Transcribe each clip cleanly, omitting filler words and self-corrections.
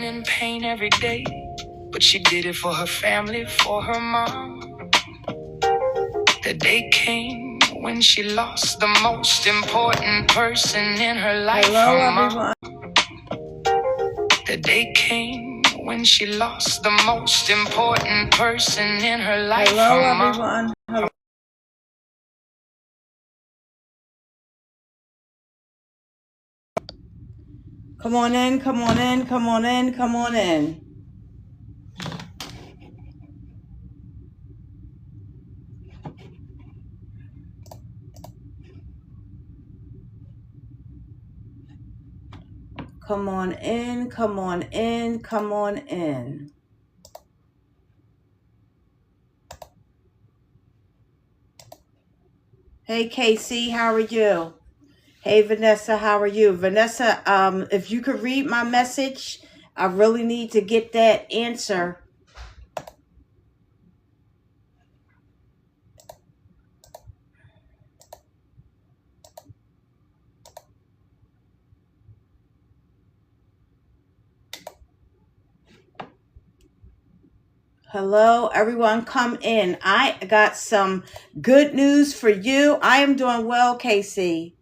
in pain every day, but she did it for her family, for her mom. The day came when she lost the most important person in her life. Hello, everyone. The day came when she lost the most important person in her life. Hello, everyone. Hello. Come on in, come on in, come on in, come on in. Come on in, come on in, come on in. Hey, Casey, how are you? Hey, Vanessa, how are you? Vanessa, if you could read my message, I really need to get that answer. Hello, everyone, come in. I got some good news for you. I am doing well, Casey.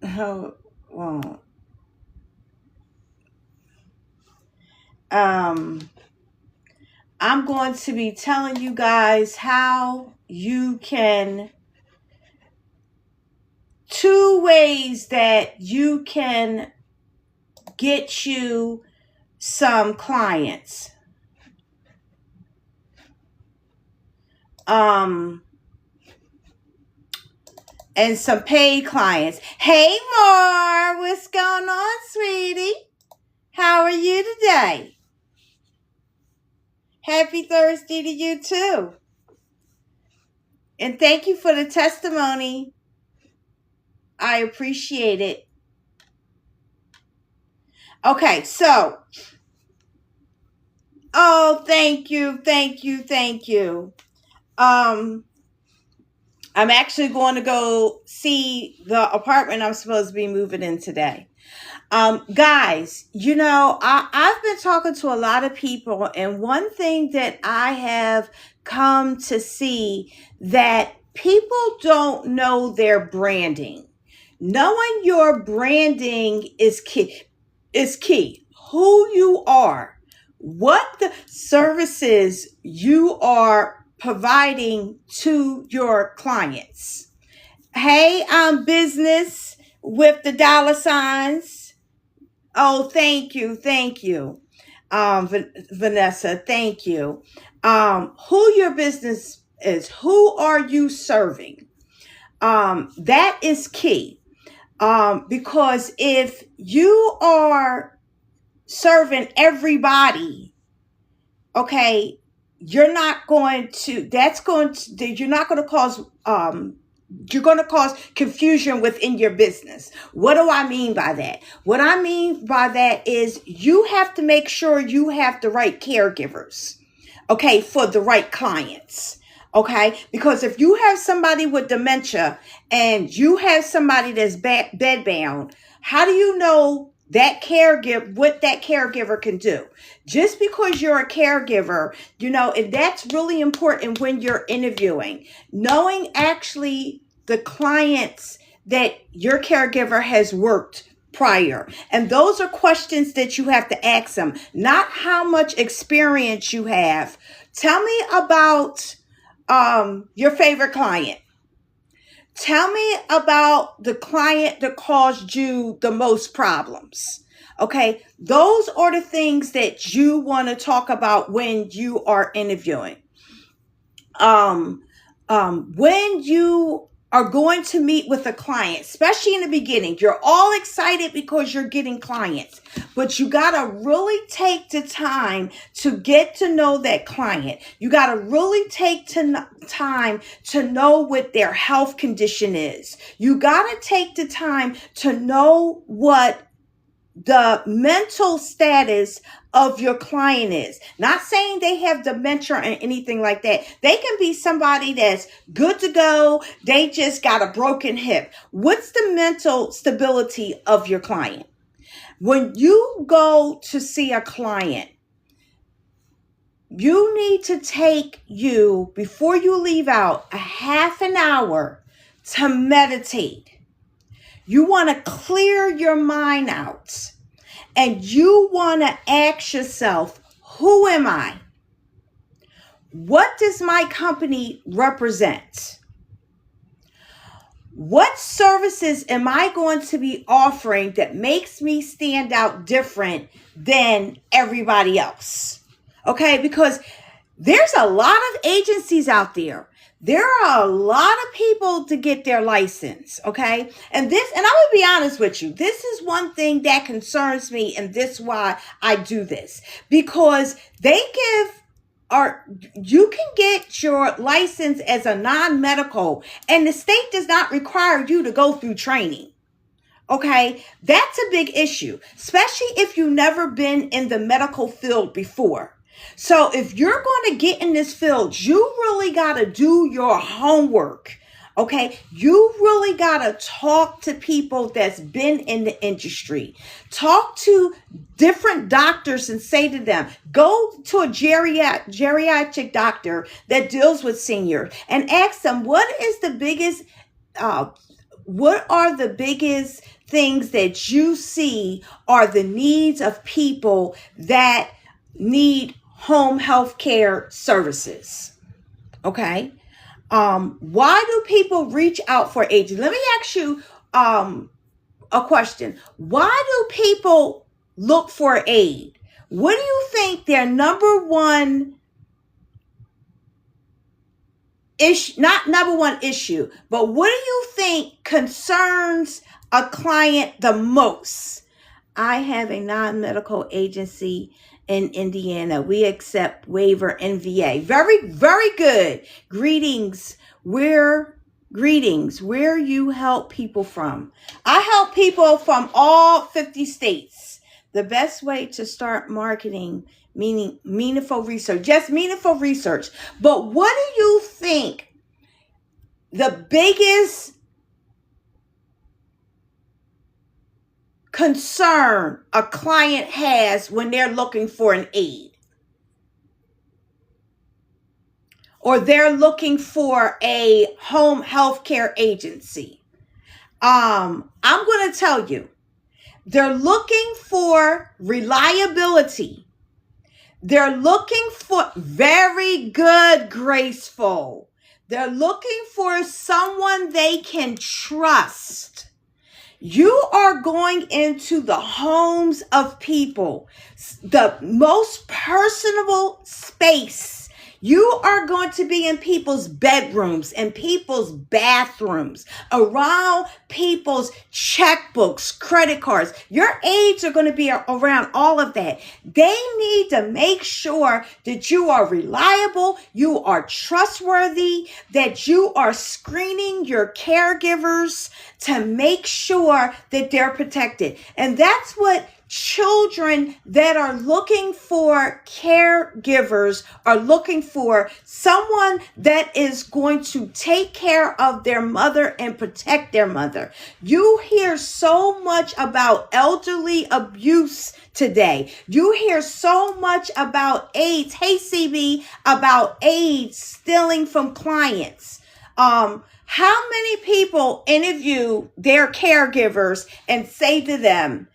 Oh, well, I'm going to be telling you guys how you can, 2 ways that you can get you some clients. And some paid clients. Hey, Mar, what's going on, sweetie? How are you today? Happy Thursday to you, too. And thank you for the testimony. I appreciate it. Okay, so, thank you. I'm actually going to go see the apartment I'm supposed to be moving in today. Guys, I've been talking to a lot of people, and one thing that I have come to see that people don't know their branding. Knowing your branding is key. Who you are, what the services you are providing to your clients. Hey, I'm business with the dollar signs. Oh, thank you. Vanessa, thank you. Who your business is, who are you serving? That is key. Because if you are serving everybody, okay, you're not going to cause confusion within your business. What do I mean by that? What I mean by that is you have to make sure you have the right caregivers, okay, for the right clients. Okay, because if you have somebody with dementia and you have somebody that's bedbound, how do you know what that caregiver can do? Just because you're a caregiver, and that's really important when you're interviewing, knowing actually the clients that your caregiver has worked prior. And those are questions that you have to ask them, not how much experience you have. Tell me about your favorite client. Tell me about the client that caused you the most problems. Okay, those are the things that you want to talk about when you are interviewing. When you are going to meet with a client, especially in the beginning, you're all excited because you're getting clients, but you got to really take the time to get to know that client. You got to really take time to know what their health condition is. You got to take the time to know what the mental status of your client is. Not saying they have dementia or anything like that. They can be somebody that's good to go. They just got a broken hip. What's the mental stability of your client? When you go to see a client, you need to take you, before you leave out, a half an hour to meditate. You want to clear your mind out, and you want to ask yourself, who am I? What does my company represent? What services am I going to be offering that makes me stand out different than everybody else? Okay, because there's a lot of agencies out there. There are a lot of people to get their license, okay? And I'm gonna be honest with you, this is one thing that concerns me, and this is why I do this. Because you can get your license as a non-medical, and the state does not require you to go through training. Okay, that's a big issue, especially if you've never been in the medical field before. So if you're going to get in this field, you really got to do your homework. Okay, you really got to talk to people that's been in the industry. Talk to different doctors and say to them, go to a geriatric doctor that deals with seniors and ask them, what are the biggest things that you see are the needs of people that need home health care services? Okay. Why do people reach out for agents? Let me ask you a question. Why do people look for aid? What do you think their number one issue, not number one issue, but what do you think concerns a client the most? I have a non-medical agency in Indiana. We accept waiver NVA. Very, very good. Greetings. Where you help people from? I help people from all 50 states. The best way to start marketing, meaning meaningful research, just meaningful research. But what do you think the biggest concern a client has when they're looking for an aid, or they're looking for a home health care agency? I'm going to tell you, they're looking for reliability. They're looking for very good, graceful. They're looking for someone they can trust. You are going into the homes of people, the most personable space. You are going to be in people's bedrooms and people's bathrooms, around people's checkbooks, credit cards. Your aides are going to be around all of that. They need to make sure that you are reliable, you are trustworthy, that you are screening your caregivers to make sure that they're protected. And that's what children that are looking for caregivers are looking for, someone that is going to take care of their mother and protect their mother. You hear so much about elderly abuse today. You hear so much about AIDS. Hey, CB, about AIDS stealing from clients. How many people interview their caregivers and say to them,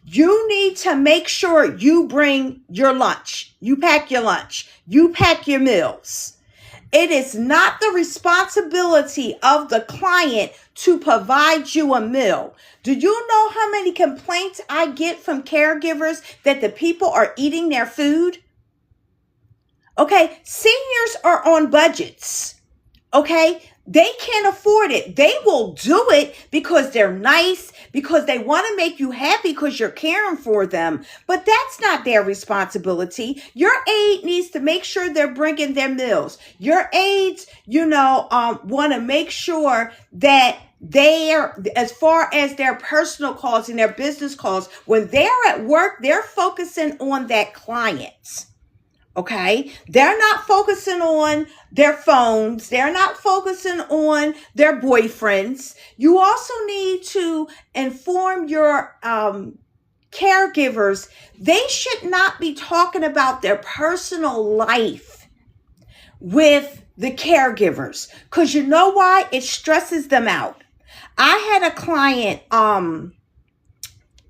you need to make sure you bring your lunch. You pack your lunch. You pack your meals. It is not the responsibility of the client to provide you a meal. Do you know how many complaints I get from caregivers that the people are eating their food? Okay, seniors are on budgets. Okay, they can't afford it. They will do it because they're nice, because they want to make you happy because you're caring for them. But that's not their responsibility. Your aide needs to make sure they're bringing their meals. Your aides, want to make sure that they're, as far as their personal calls and their business calls, when they're at work, they're focusing on that client. Okay, they're not focusing on their phones. They're not focusing on their boyfriends. You also need to inform your caregivers, they should not be talking about their personal life with the caregivers, because you know why? It stresses them out. I had a client,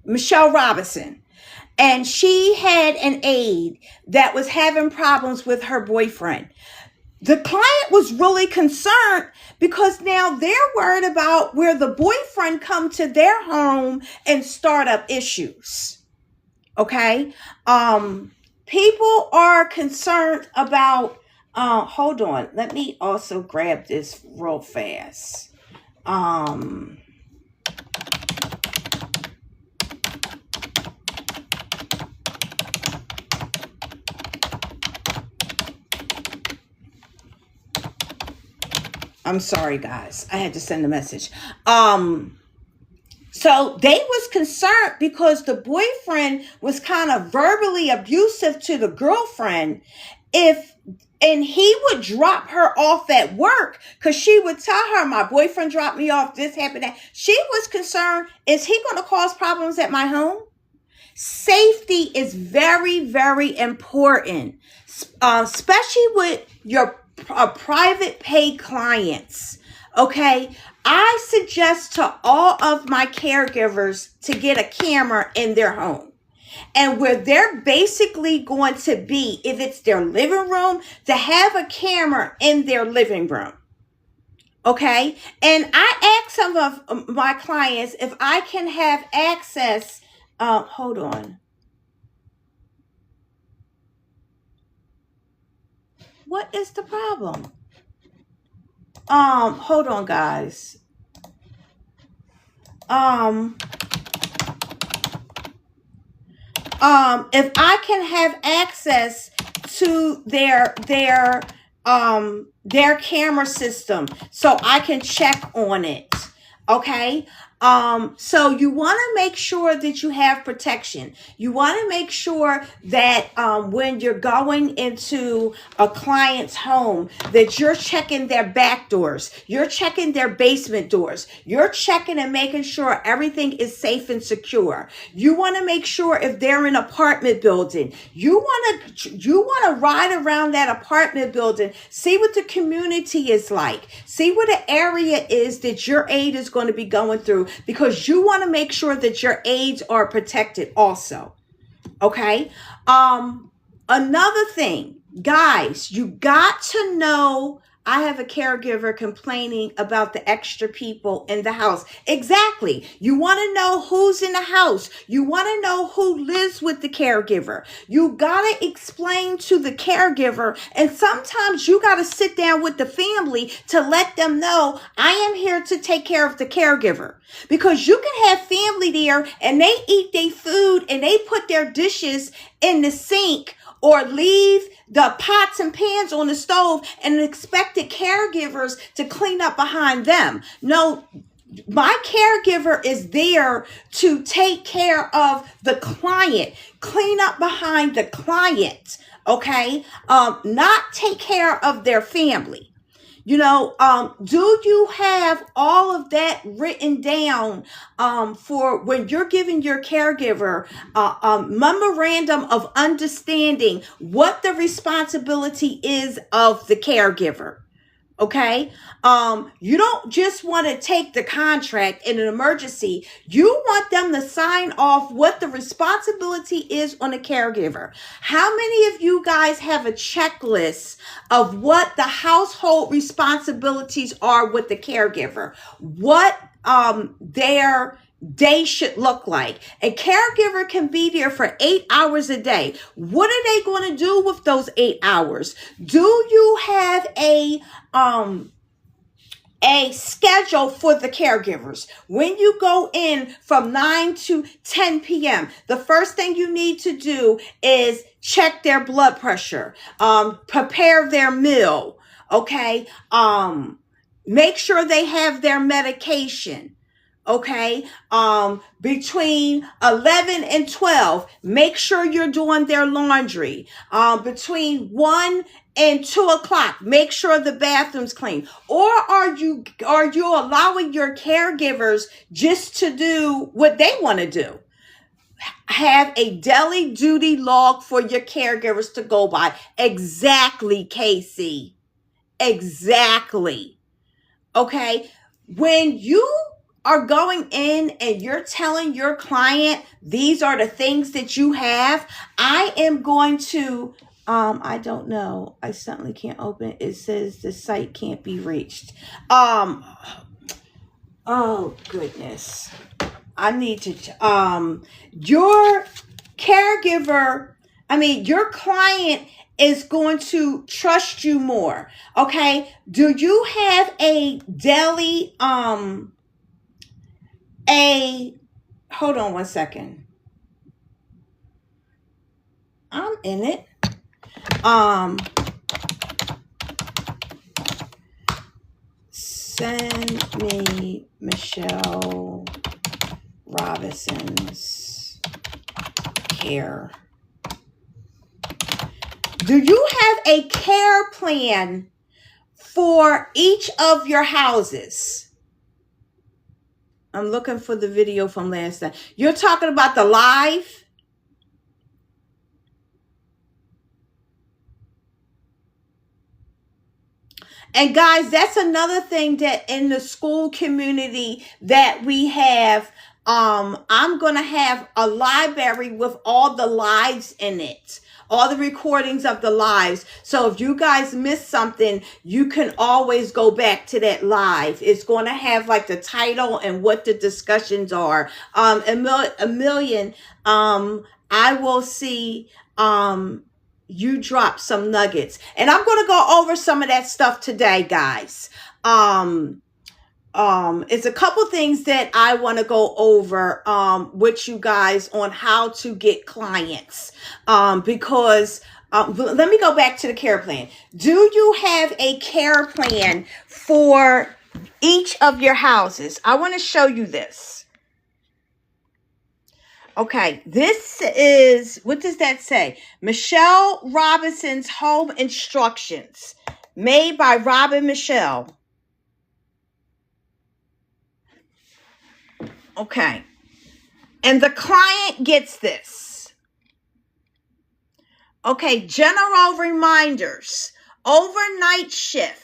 Michelle Robinson, and she had an aide that was having problems with her boyfriend. The client was really concerned because now they're worried about where the boyfriend come to their home and start up issues. Okay? People are concerned about, hold on, let me also grab this real fast. I'm sorry, guys. I had to send a message. So they was concerned because the boyfriend was kind of verbally abusive to the girlfriend. And he would drop her off at work because she would tell her, my boyfriend dropped me off, this happened, that. She was concerned, is he going to cause problems at my home? Safety is very, very important, especially with your private pay clients. Okay, I suggest to all of my caregivers to get a camera in their home, and where they're basically going to be, if it's their living room, to have a camera in their living room. Okay, and I ask some of my clients if I can have access. Hold on. What is the problem? Hold on, guys. If I can have access to their camera system so I can check on it. Okay. So you want to make sure that you have protection. You want to make sure that when you're going into a client's home, that you're checking their back doors, you're checking their basement doors, you're checking and making sure everything is safe and secure. You want to make sure if they're in an apartment building, you want to ride around that apartment building, see what the community is like, see what the area is that your aide is going to be going through, because you want to make sure that your aides are protected also. Okay. Another thing, guys, you got to know, I have a caregiver complaining about the extra people in the house. Exactly. You want to know who's in the house. You want to know who lives with the caregiver. You got to explain to the caregiver, and sometimes you got to sit down with the family to let them know, I am here to take care of the caregiver. Because you can have family there and they eat their food and they put their dishes in the sink or leave the pots and pans on the stove and expect the caregivers to clean up behind them. No, my caregiver is there to take care of the client, clean up behind the client, okay? Not take care of their family. You know, do you have all of that written down for when you're giving your caregiver a memorandum of understanding what the responsibility is of the caregiver? Okay. You don't just want to take the contract in an emergency. You want them to sign off what the responsibility is on a caregiver. How many of you guys have a checklist of what the household responsibilities are with the caregiver? What their day should look like? A caregiver can be there for 8 hours a day. What are they going to do with those 8 hours? Do you have a schedule for the caregivers? When you go in from 9 to 10 p.m., the first thing you need to do is check their blood pressure, prepare their meal, okay? Make sure they have their medication. Okay, between 11 and 12, make sure you're doing their laundry. Between 1 and 2 o'clock, make sure the bathroom's clean. Or are you allowing your caregivers just to do what they want to do? have a daily duty log for your caregivers to go by. Exactly, Casey. Exactly. Okay. When you are going in and you're telling your client, these are the things that you have, I am going to, I don't know. I certainly can't open it. It says the site can't be reached. Oh goodness. I need to, your caregiver, your client is going to trust you more. Okay. Do you have a daily, hold on one second. I'm in it. Send me Michelle Robinson's care. Do you have a care plan for each of your houses? I'm looking for the video from last time. You're talking about the live? And guys, that's another thing that in the school community that we have. I'm going to have a library with all the lives in it, all the recordings of the lives. So if you guys miss something, you can always go back to that live. It's going to have like the title and what the discussions are. A million, I will see, you drop some nuggets, and I'm going to go over some of that stuff today, guys. It's a couple things that I want to go over with you guys on how to get clients, because let me go back to the care plan. Do you have a care plan for each of your houses? I want to show you this. Okay, this is, what does that say? Michelle Robinson's home instructions, made by Robin Michelle. Okay, and the client gets this. Okay, general reminders, overnight shift.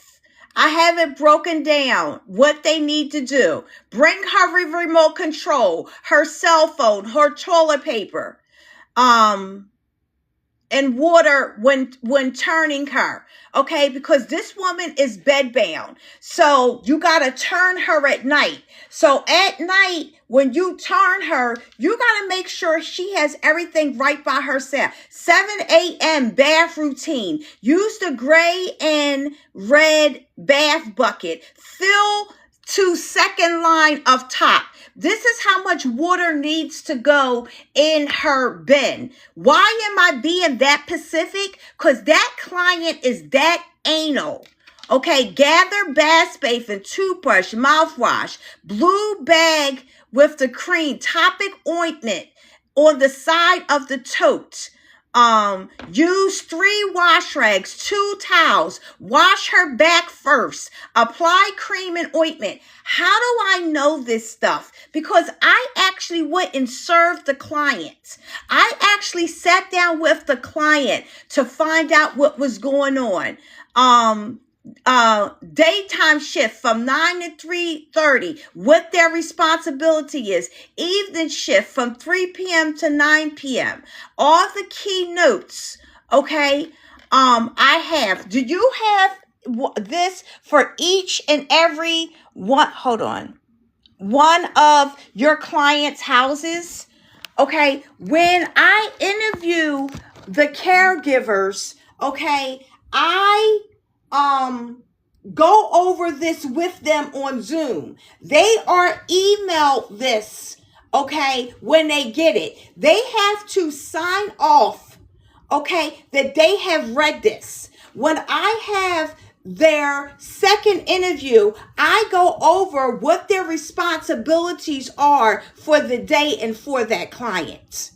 I have it broken down, what they need to do. Bring her remote control, her cell phone, her toilet paper, and water when turning her. Okay, because this woman is bedbound. So you got to turn her at night. So at night, when you turn her, you got to make sure she has everything right by herself. 7 a.m. bath routine. Use the gray and red bath bucket. Fill to second line of top. This is how much water needs to go in her bin. Why am I being that specific? Because that client is that anal. Okay, gather bath basin, toothbrush, mouthwash, blue bag with the cream, topic ointment on the side of the tote. Use 3 wash rags, 2 towels, wash her back first, apply cream and ointment. How do I know this stuff? Because I actually went and served the client. I actually sat down with the client to find out what was going on. Daytime shift from 9 to 3:30, what their responsibility is. Evening shift from 3 p.m. to 9 p.m. All the key notes, okay, I have. Do you have this for each and every one? Hold on. One of your clients' houses? Okay, when I interview the caregivers, okay, I go over this with them on Zoom. They are emailed this, okay, when they get it. They have to sign off, okay, that they have read this. When I have their second interview, I go over what their responsibilities are for the day and for that client.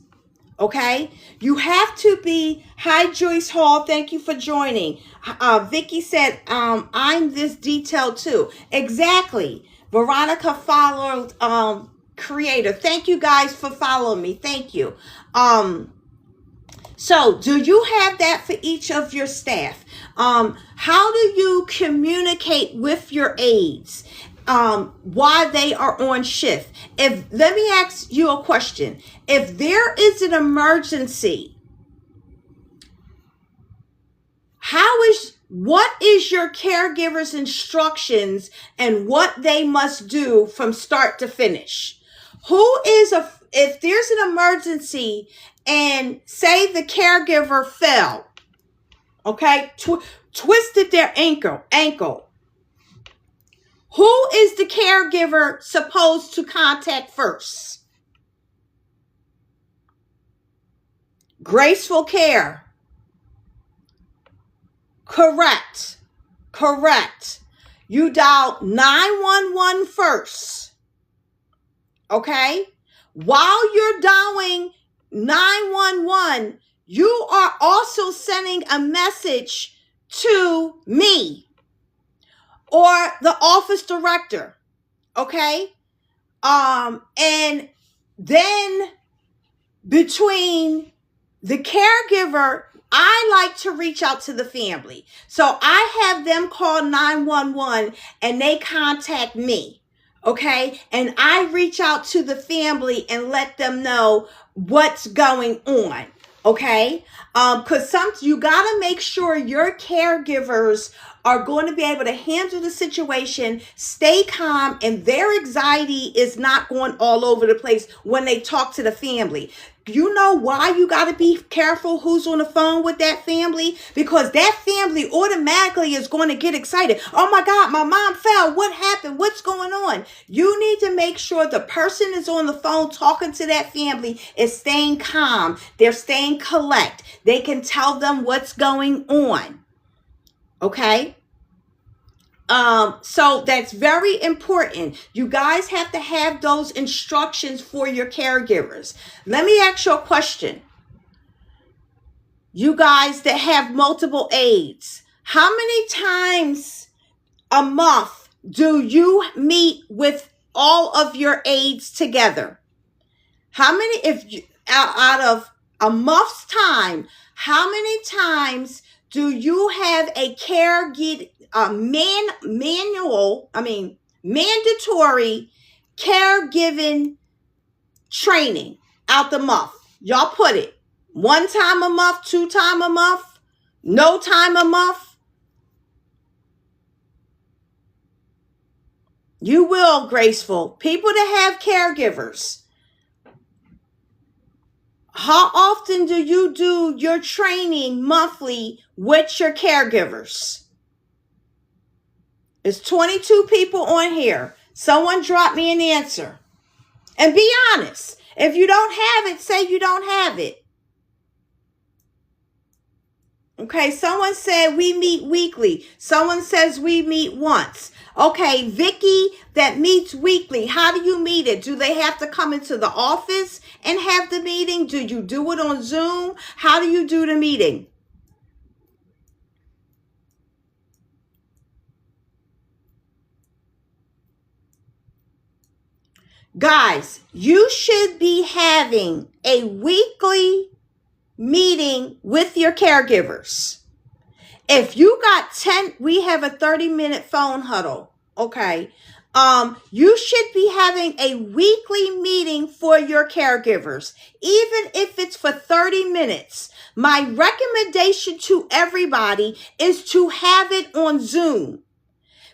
Okay, you have to be. Hi, Joyce Hall. Thank you for joining. Vicky said, I'm this detailed too. Exactly. Veronica followed Creator. Thank you guys for following me. Thank you. So do you have that for each of your staff? How do you communicate with your aides while they are on shift? Let me ask you a question. If there is an emergency, what is your caregiver's instructions and what they must do from start to finish? If there's an emergency and say the caregiver fell, okay, twisted their ankle, who is the caregiver supposed to contact first? Graceful care. Correct. You dial 911 first. Okay? While you're dialing 911, you are also sending a message to me or the office director. Okay? And then between the caregiver, I like to reach out to the family. So I have them call 911 and they contact me. Okay. And I reach out to the family and let them know what's going on. Okay. Because you got to make sure your caregivers are going to be able to handle the situation, stay calm, and their anxiety is not going all over the place when they talk to the family. You know why you got to be careful who's on the phone with that family? Because that family automatically is going to get excited. Oh my God, my mom fell. What happened? What's going on? You need to make sure the person is on the phone talking to that family is staying calm. They're staying collect. They can tell them what's going on. Okay? So that's very important. You guys have to have those instructions for your caregivers. Let me ask you a question. You guys that have multiple aides, how many times a month do you meet with all of your aides together? How many, out of a month's time, how many times do you have a mandatory caregiving training out the month? Y'all put it 1 time a month, 2 times a month, no time a month. You will, Graceful. People that have caregivers. How often do you do your training monthly with your caregivers? There's 22 people on here. Someone drop me an answer. And be honest. If you don't have it, say you don't have it. Okay, someone said we meet weekly. Someone says we meet once. Okay, Vicky, that meets weekly. How do you meet it? Do they have to come into the office and have the meeting? Do you do it on Zoom? How do you do the meeting? Guys, you should be having a weekly meeting with your caregivers. If you got 10, we have a 30-minute phone huddle. Okay. You should be having a weekly meeting for your caregivers, even if it's for 30 minutes. My recommendation to everybody is to have it on Zoom.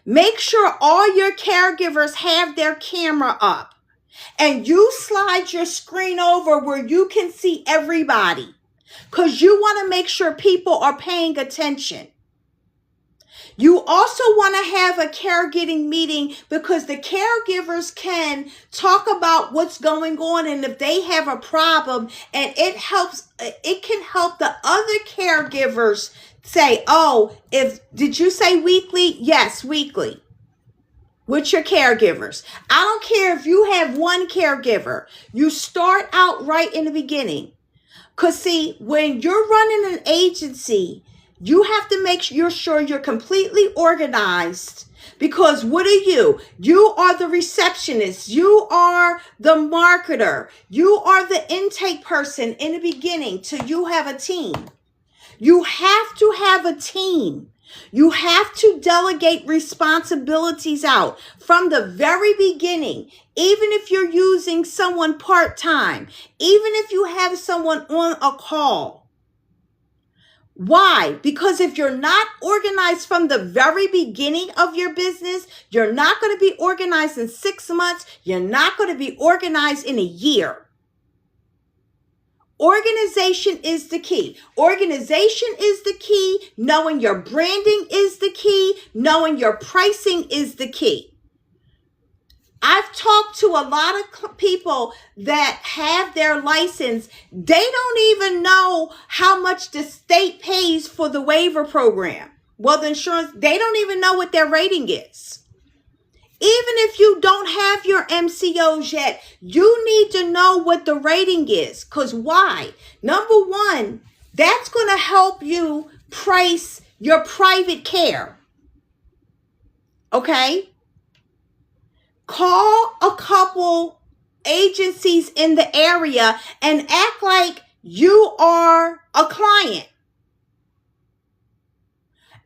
Make sure all your caregivers have their camera up and you slide your screen over where you can see everybody, because you want to make sure people are paying attention. You also want to have a caregiving meeting because the caregivers can talk about what's going on, and if they have a problem, and it can help the other caregivers say, oh, did you say weekly? Yes, weekly. With your caregivers. I don't care if you have one caregiver. You start out right in the beginning. Because see, when you're running an agency, you have to make sure you're completely organized Because what are you? You are the receptionist. You are the marketer. You are the intake person in the beginning till you have a team. You have to have a team. You have to delegate responsibilities out from the very beginning. Even if you're using someone part-time, even if you have someone on a call. Why? Because if you're not organized from the very beginning of your business, you're not going to be organized in 6 months. You're not going to be organized in a year. Organization is the key. Organization is the key. Knowing your branding is the key. Knowing your pricing is the key. I've talked to a lot of people that have their license. They don't even know how much the state pays for the waiver program. Well, the insurance, they don't even know what their rating is. Even if you don't have your MCOs yet, you need to know what the rating is. Because why? Number one, that's going to help you price your private care. Okay? Call a couple agencies in the area and act like you are a client.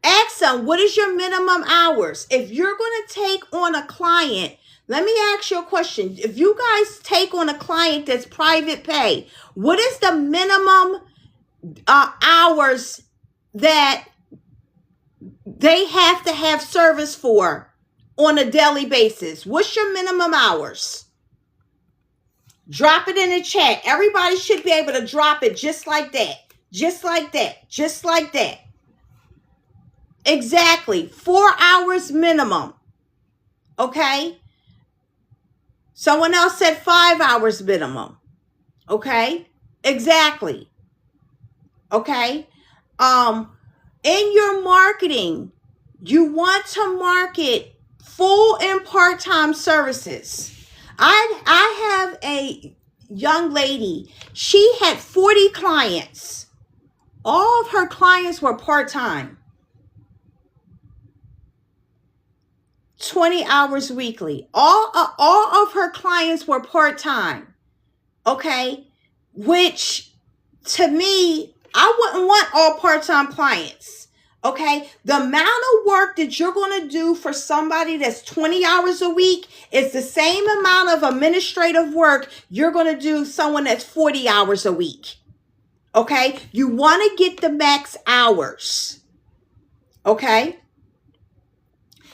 Ask them, what is your minimum hours? If you're going to take on a client, let me ask you a question. If you guys take on a client that's private pay, what is the minimum hours that they have to have service for on a daily basis? What's your minimum hours? Drop it in the chat. Everybody should be able to drop it just like that. Just like that. Just like that. Exactly. 4 hours minimum. Okay? Someone else said 5 hours minimum. Okay? Exactly. Okay? In your marketing, you want to market full and part-time services. I have a young lady. She had 40 clients. All of her clients were part-time. 20 hours weekly. All of her clients were part-time. Okay? Which, to me, I wouldn't want all part-time clients. Okay? The amount of work that you're going to do for somebody that's 20 hours a week is the same amount of administrative work you're going to do someone that's 40 hours a week. Okay? You want to get the max hours. Okay?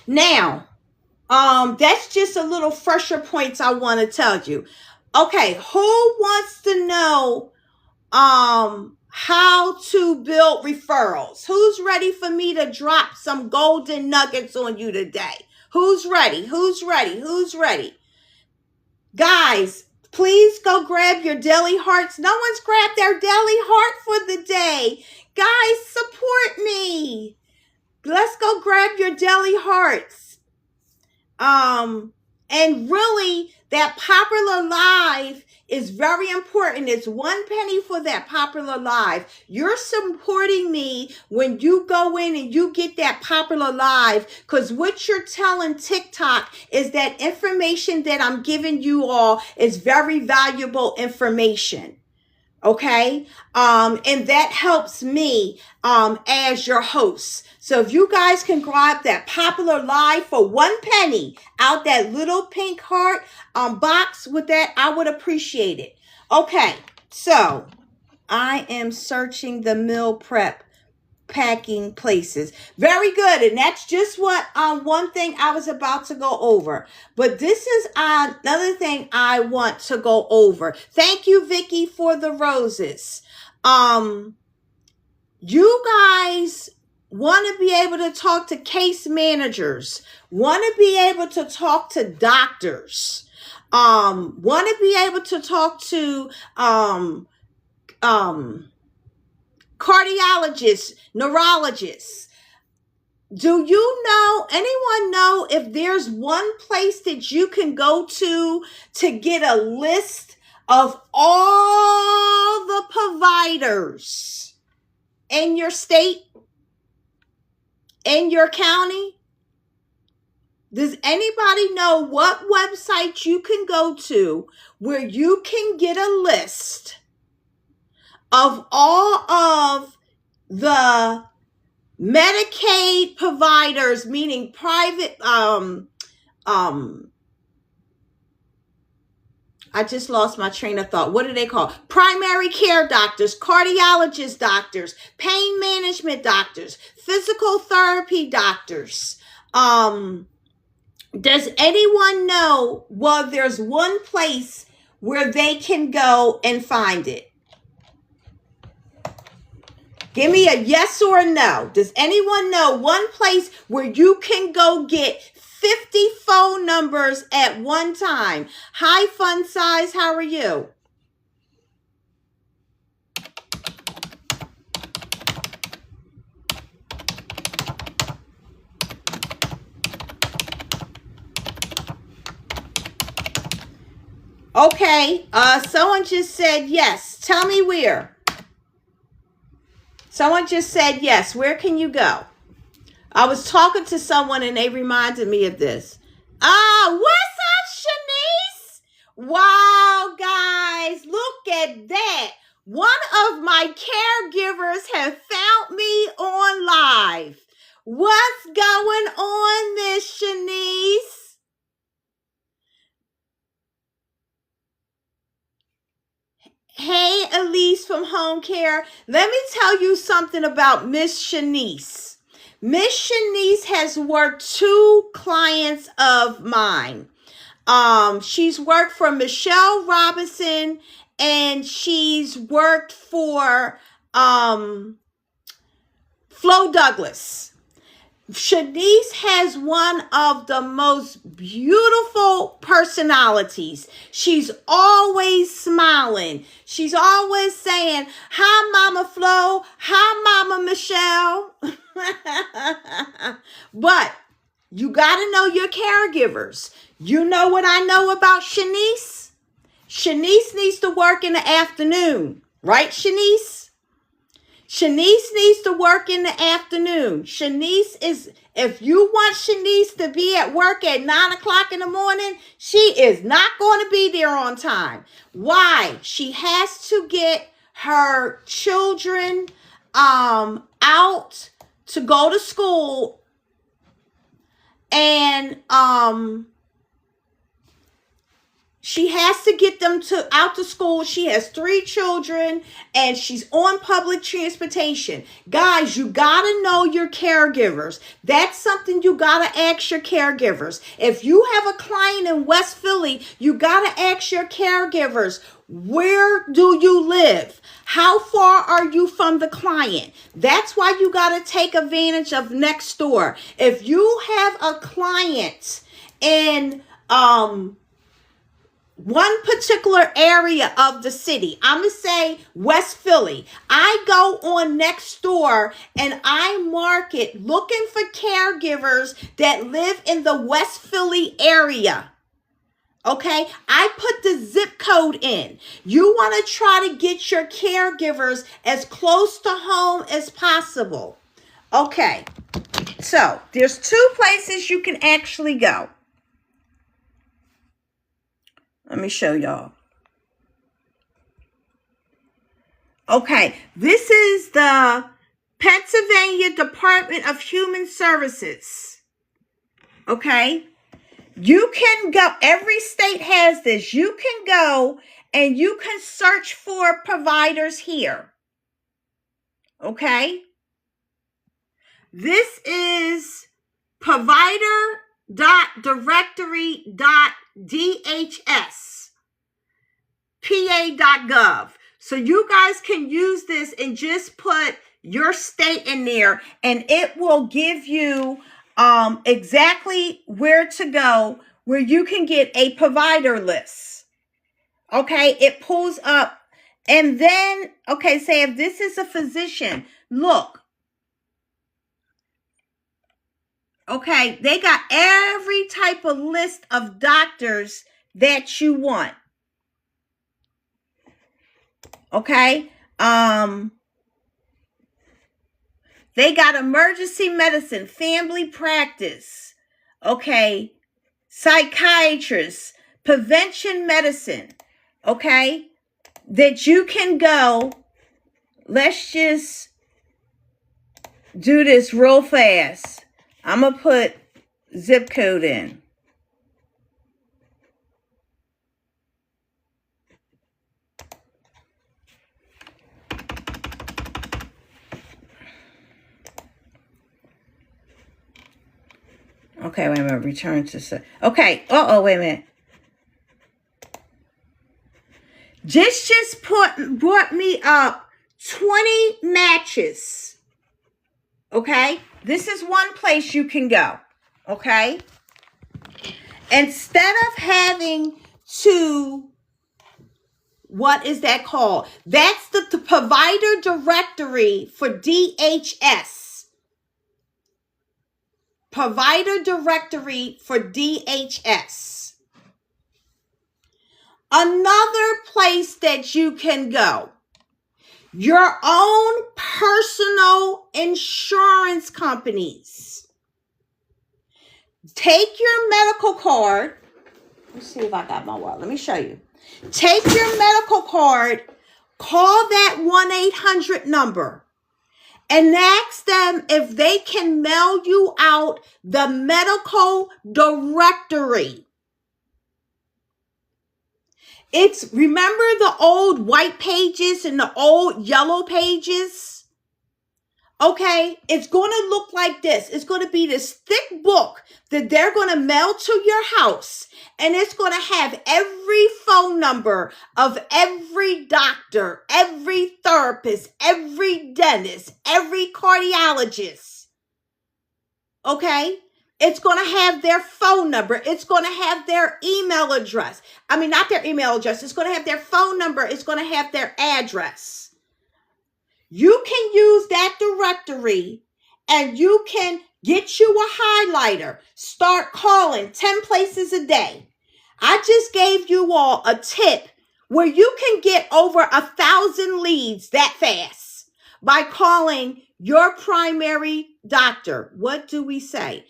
Now, that's just a little fresher points I want to tell you. Okay, who wants to know how to build referrals? Who's ready for me to drop some golden nuggets on you today? Who's ready? Who's ready? Who's ready? Guys, please go grab your daily hearts. No one's grabbed their daily heart for the day. Guys, support me. Let's go grab your daily hearts. And really, that popular live is very important. It's 1 penny for that popular live. You're supporting me when you go in and you get that popular live, because what you're telling TikTok is that information that I'm giving you all is very valuable information. Okay? And that helps me as your host. So if you guys can grab that popular live for 1 penny out that little pink heart box with that, I would appreciate it. Okay, so I am searching the meal prep packing places. Very good. And that's just what one thing I was about to go over. But this is another thing I want to go over. Thank you, Vicky, for the roses. You guys want to be able to talk to case managers, want to be able to talk to doctors, want to be able to talk to cardiologists, neurologists. Do you know, anyone know if there's one place that you can go to get a list of all the providers in your state, in your county? Does anybody know what website you can go to where you can get a list of all of the Medicaid providers, meaning private, I just lost my train of thought. What do they call? Primary care doctors, cardiologist doctors, pain management doctors, physical therapy doctors. Does anyone know? Well, there's one place where they can go and find it. Give me a yes or a no. Does anyone know one place where you can go get 50 phone numbers at one time? Hi, Fun Size. How are you? Okay. Someone just said yes. Tell me where. Someone just said yes. Where can you go? I was talking to someone and they reminded me of this. What's up, Shanice? Wow, guys, look at that. One of my caregivers have found me on live. What's going on, Miss Shanice? Hey, Elise from Home Care. Let me tell you something about Miss Shanice. Miss Shanice has worked 2 clients of mine. She's worked for Michelle Robinson and she's worked for Flo Douglas. Shanice has one of the most beautiful personalities. She's always smiling. She's always saying, hi, Mama Flo. Hi, Mama Michelle. But you got to know your caregivers. You know what I know about Shanice? Shanice needs to work in the afternoon. Right, Shanice? Shanice needs to work in the afternoon. Shanice is, if you want Shanice to be at work at 9 o'clock in the morning, she is not going to be there on time. Why? She has to get her children out to go to school, and she has to get them out to school. She has 3 children and she's on public transportation. Guys, you got to know your caregivers. That's something you got to ask your caregivers. If you have a client in West Philly, you got to ask your caregivers, where do you live? How far are you from the client? That's why you got to take advantage of next door. If you have a client in one particular area of the city, I'm going to say West Philly, I go on next door and I market looking for caregivers that live in the West Philly area. Okay, I put the zip code in. You want to try to get your caregivers as close to home as possible. Okay, so there's 2 places you can actually go. Let me show y'all. Okay, this is the Pennsylvania Department of Human Services. Okay, you can go, every state has this. You can go and you can search for providers here. Okay, this is provider.directory.dhs.pa.gov. So you guys can use this and just put your state in there and it will give you exactly where to go, where you can get a provider list. Okay, it pulls up. And then, okay, say if this is a physician, look. Okay, they got every type of list of doctors that you want. Okay, they got emergency medicine, family practice, okay, psychiatrists, prevention medicine, okay, that you can go. Let's just do this real fast. I'm going to put zip code in. Okay, wait a minute. Return to... Okay. Wait a minute. This just brought me up 20 matches. Okay? This is one place you can go. Okay? Instead of having to... What is that called? That's the provider directory for DHS. Provider directory for DHS. Another place that you can go. Your own personal insurance companies. Take your medical card. Let's see if I got my wallet. Let me show you. Take your medical card, call that 1-800 number, and ask them if they can mail you out the medical directory. Remember the old white pages and the old yellow pages? Okay, it's going to look like this. It's going to be this thick book that they're going to mail to your house. And it's going to have every phone number of every doctor, every therapist, every dentist, every cardiologist. Okay? It's going to have their phone number. It's going to have their email address. I mean, not their email address. It's going to have their phone number. It's going to have their address. You can use that directory and you can get you a highlighter. Start calling 10 places a day. I just gave you all a tip where you can get over 1,000 leads that fast by calling your primary doctor. What do we say?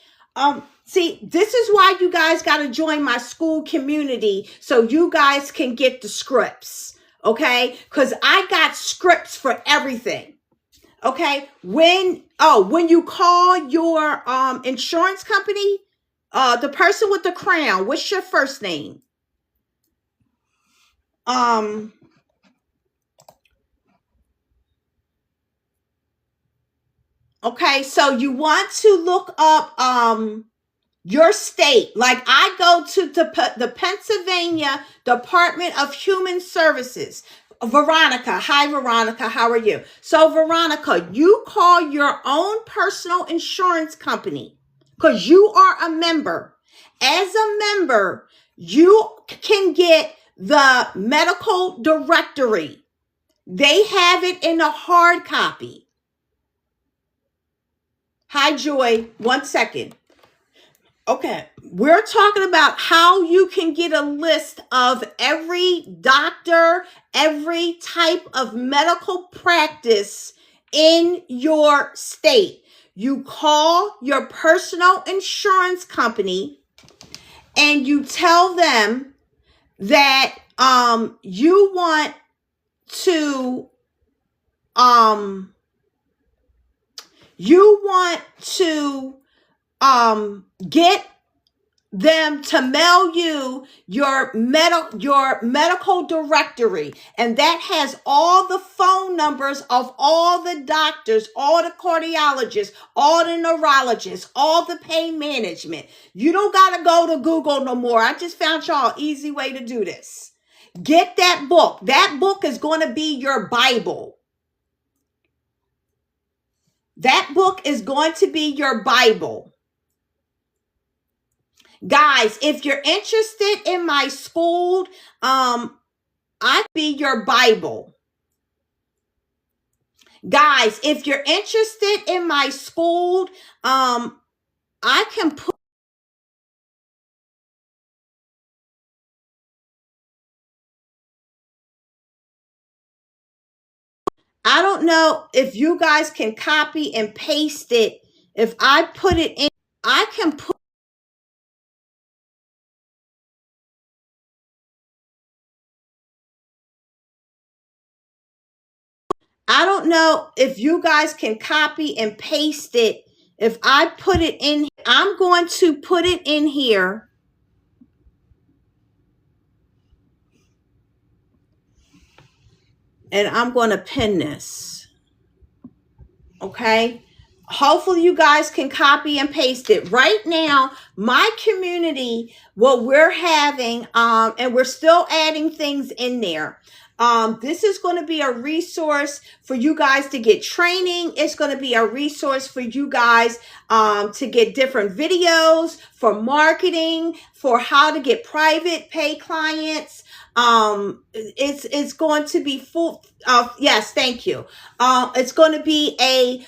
See, this is why you guys got to join my school community so you guys can get the scripts. Okay, because I got scripts for everything. Okay, when you call your insurance company, the person with the crown, what's your first name? Okay, so you want to look up your state. Like I go to the Pennsylvania Department of Human Services. Veronica. Hi, Veronica. How are you? So, Veronica, you call your own personal insurance company because you are a member. As a member, you can get the medical directory. They have it in a hard copy. Hi, Joy. 1 second. Okay, we're talking about how you can get a list of every doctor, every type of medical practice in your state. You call your personal insurance company and you tell them that you want to get them to mail you your medical directory, and that has all the phone numbers of all the doctors, all the cardiologists, all the neurologists, all the pain management. You don't got to go to Google no more. I just found y'all an easy way to do this. Get that book. That book is going to be your Bible. That book is going to be your Bible. Guys, if you're interested in my school, I be your Bible. Guys, if you're interested in my school, I can put. I don't know if you guys can copy and paste it. If I put it in, I can put I don't know if you guys can copy and paste it. If I put it in, I'm going to put it in here. And I'm going to pin this. Okay. Hopefully you guys can copy and paste it. Right now, my community, what we're having, and we're still adding things in there. This is going to be a resource for you guys to get training. It's going to be a resource for you guys to get different videos, for marketing, for how to get private pay clients. It's going to be full. Yes, thank you. It's going to be a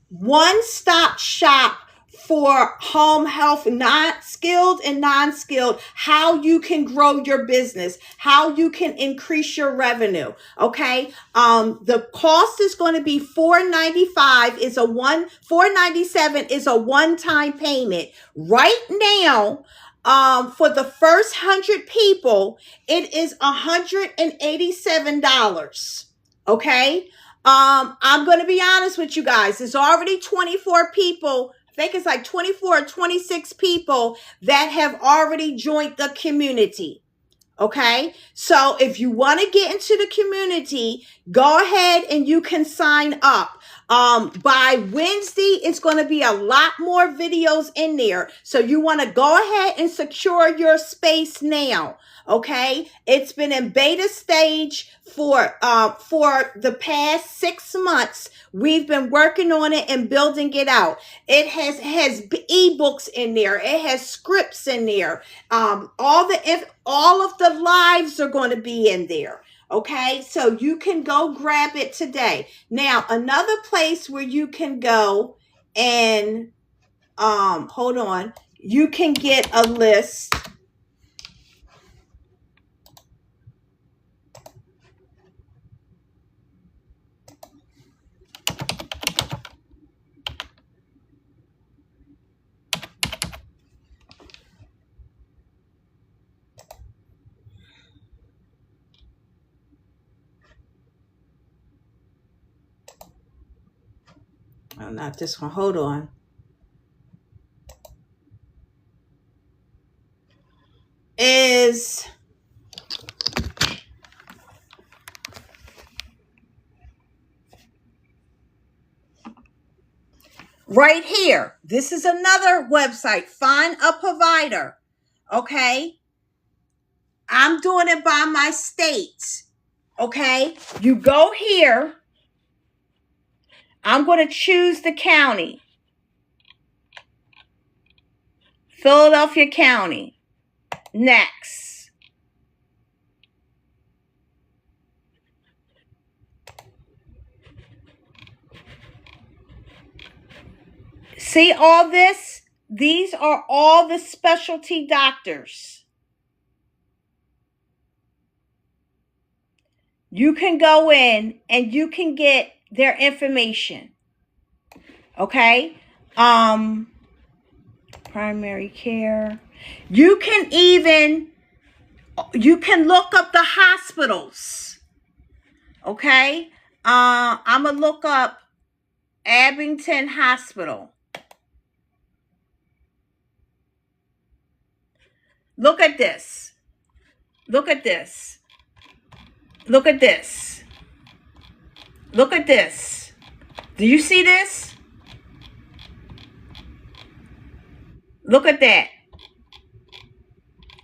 one-stop shop for home health, not skilled and non-skilled, how you can grow your business, how you can increase your revenue. Okay. The cost is going to be $497 is a one-time payment. Right now, for the first 100 people, it is $187. Okay. I'm going to be honest with you guys. There's already 24 people. I think it's like 24 or 26 people that have already joined the community. Okay. So if you want to get into the community, go ahead and you can sign up. By Wednesday, it's going to be a lot more videos in there. So you want to go ahead and secure your space now. Okay. It's been in beta stage for the past 6 months. We've been working on it and building it out. It has ebooks in there. It has scripts in there. All of the lives are going to be in there. Okay, so you can go grab it today. Now, another place where you can go and hold on, you can get a list. Oh, not this one. Hold on. Is right here. This is another website. Find a provider. Okay. I'm doing it by my state. Okay. You go here. I'm going to choose the county. Philadelphia County. Next. See all this? These are all the specialty doctors. You can go in and you can get their information. Okay? Primary care. You can look up the hospitals. Okay? I'm going to look up Abington Hospital. Look at this. Look at this. Look at this. Look at this. Do you see this? Look at that.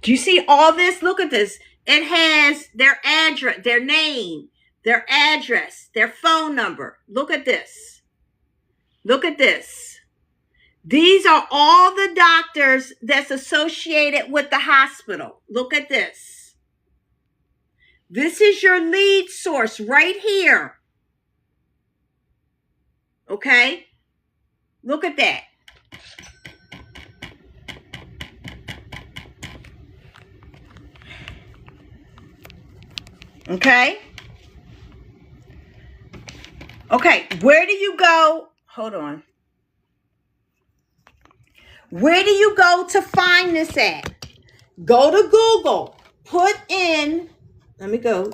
Do you see all this? Look at this. It has their address, their name, their address, their phone number. Look at this. Look at this. These are all the doctors that's associated with the hospital. Look at this. This is your lead source right here. Okay? Look at that. Okay? Okay, where do you go? Hold on. Where do you go to find this at? Go to Google. Put in, let me go.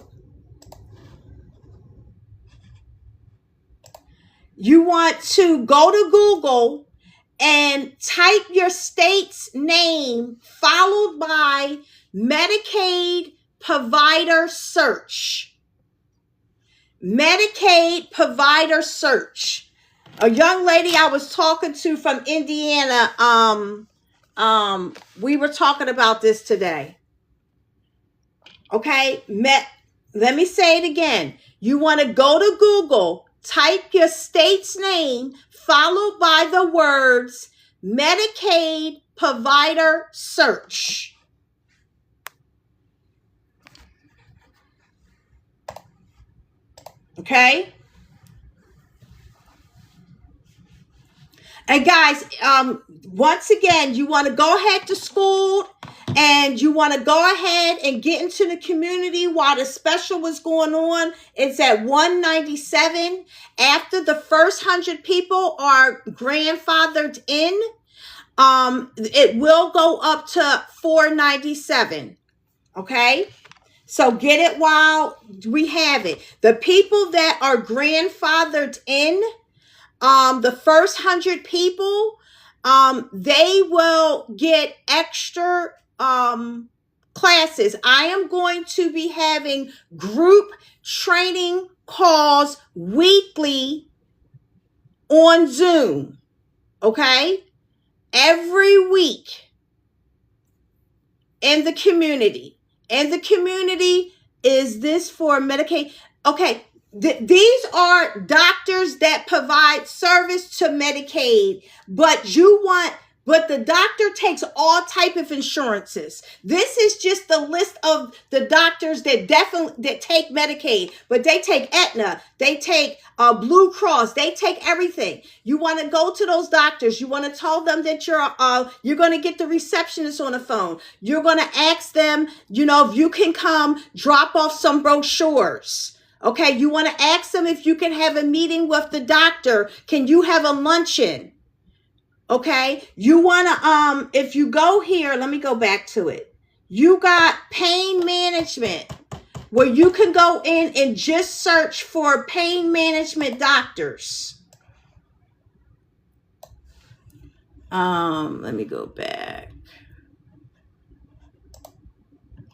you want to go to Google and type your state's name followed by Medicaid provider search. Medicaid provider search. A young lady I was talking to from Indiana, we were talking about this today. Okay, let me say it again. You want to go to Google, type your state's name, followed by the words Medicaid provider search. Okay? And guys, once again, you want to go ahead to school and you want to go ahead and get into the community while the special was going on. It's at $197. After the first 100 people are grandfathered in, it will go up to $497. Okay? So get it while we have it. The people that are grandfathered in, the first 100 people, they will get extra classes. I am going to be having group training calls weekly on Zoom. Okay? Every week in the community. And the community, is this for Medicaid? Okay, these are doctors that provide service to Medicaid, but the doctor takes all type of insurances. This is just the list of the doctors that take Medicaid, but they take Aetna, they take Blue Cross, they take everything. You want to go to those doctors. You want to tell them that you're going to get the receptionist on the phone. You're going to ask them, if you can come drop off some brochures. Okay, you want to ask them if you can have a meeting with the doctor. Can you have a luncheon? Okay, you want to, if you go here, let me go back to it. You got pain management, where you can go in and just search for pain management doctors. Let me go back.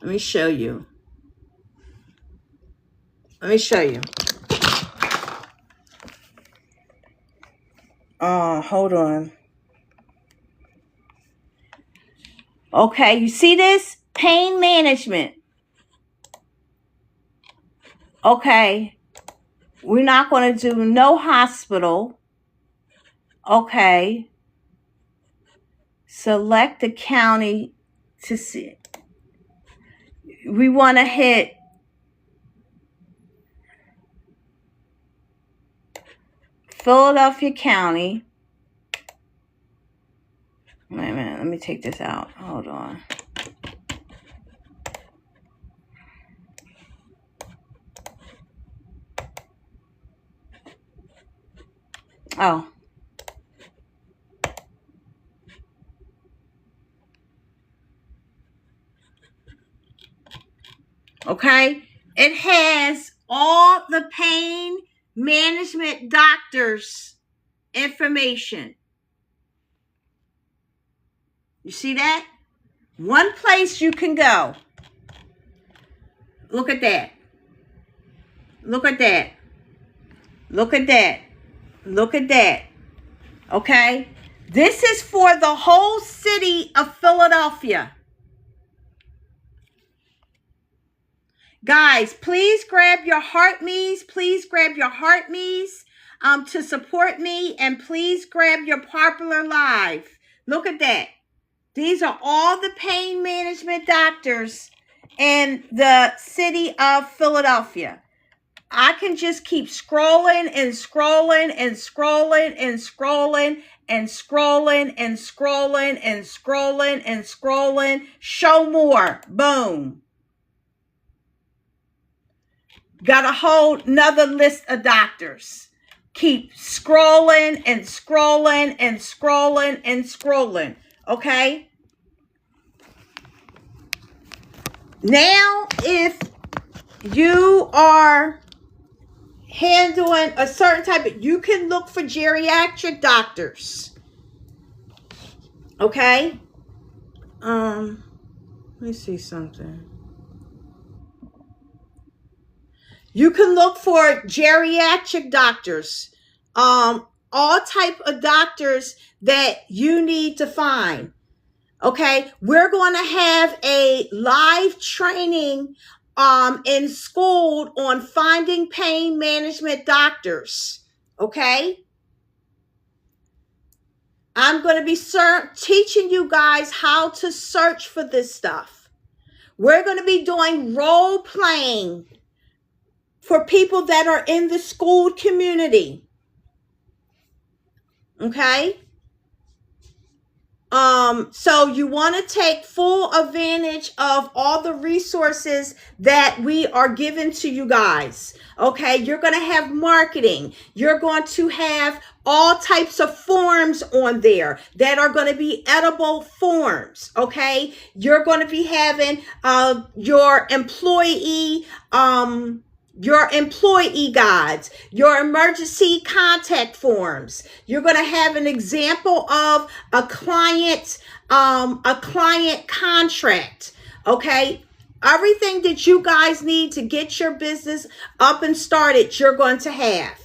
Let me show you. Hold on. Okay, you see this? Pain management. Okay, we're not going to do no hospital. Okay, select the county to see. We want to hit Philadelphia County. Wait a minute, let me take this out. Hold on. Oh. Okay. It has all the pain management doctors information. You see that? One place you can go. Look at that. Look at that. Look at that. Look at that. Okay? This is for the whole city of Philadelphia. Guys, please grab your heart me's. Please grab your heart me's to support me. And please grab your Popular Live. Look at that. These are all the pain management doctors in the city of Philadelphia. I can just keep scrolling and scrolling and scrolling and scrolling and scrolling and scrolling and scrolling and scrolling. Show more. Boom. Got a whole nother list of doctors. Keep scrolling and scrolling and scrolling and scrolling. Okay? Now, if you are handling a certain type of, you can look for geriatric doctors. Okay? Let me see something. You can look for geriatric doctors. All type of doctors that you need to find. Okay, we're going to have a live training in school on finding pain management doctors. Okay, I'm going to be teaching you guys how to search for this stuff. We're going to be doing role playing for people that are in the school community. Okay. So you want to take full advantage of all the resources that we are giving to you guys. Okay, you're going to have marketing. You're going to have all types of forms on there that are going to be edible forms. Okay, you're going to be having your employee guides, your emergency contact forms. You're going to have an example of a client contract. Okay. Everything that you guys need to get your business up and started, you're going to have.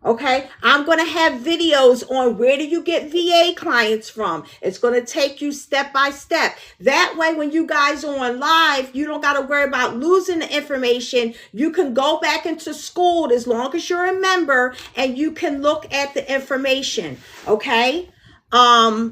Okay, I'm going to have videos on where do you get VA clients from. It's going to take you step by step. That way, when you guys are on live, you don't got to worry about losing the information. You can go back into school as long as you're a member and you can look at the information. Okay. I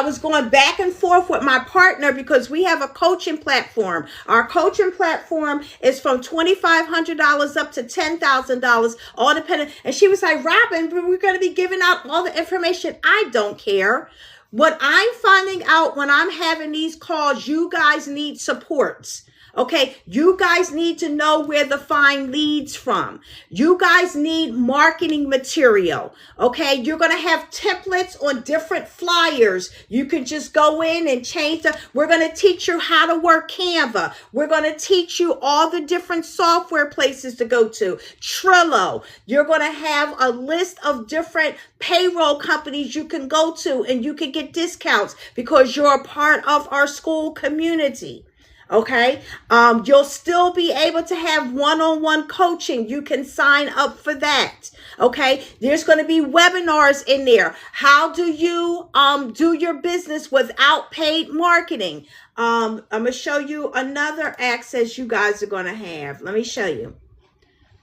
was going back and forth with my partner because we have a coaching platform. Our coaching platform is from $2,500 up to $10,000, all depending. And she was like, Robin, we're going to be giving out all the information. I don't care. What I'm finding out when I'm having these calls, you guys need supports. Okay, you guys need to know where to find leads from. You guys need marketing material. Okay, you're going to have templates on different flyers. You can just go in and change them. We're going to teach you how to work Canva. We're going to teach you all the different software places to go to. Trello. You're going to have a list of different payroll companies you can go to and you can get discounts because you're a part of our school community. Okay. You'll still be able to have one-on-one coaching. You can sign up for that. Okay. There's going to be webinars in there. How do you do your business without paid marketing? I'm going to show you another access you guys are going to have. Let me show you.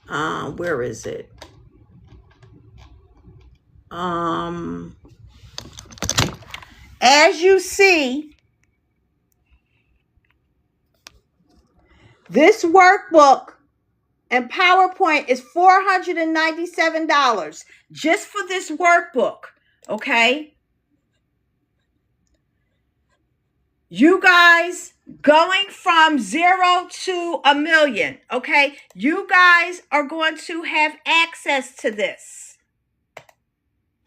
Where is it? As you see, this workbook and PowerPoint is $497 just for this workbook. Okay. You guys going from 0 to 1 million. Okay. You guys are going to have access to this.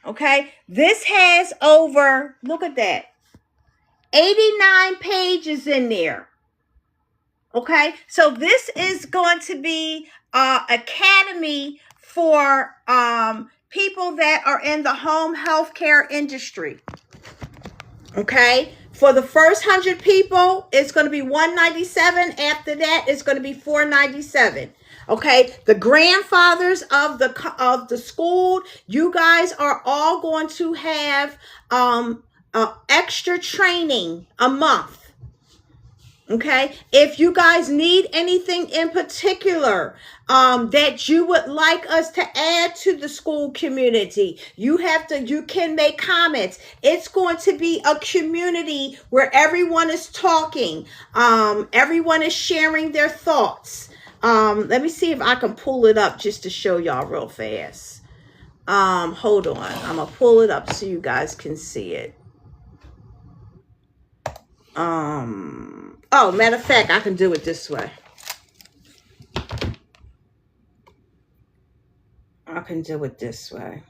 Okay. This has over, look at that, 89 pages in there. Okay, so this is going to be academy for people that are in the home health care industry. Okay, for the first 100 people, it's going to be $197. After that, it's going to be $497. Okay, the grandfathers of the school, you guys are all going to have extra training a month. Okay, if you guys need anything in particular that you would like us to add to the school community, you can make comments. It's going to be a community where everyone is talking. Everyone is sharing their thoughts. Let me see if I can pull it up just to show y'all real fast. Hold on. I'm going to pull it up so you guys can see it. Oh, matter of fact, I can do it this way. I can do it this way.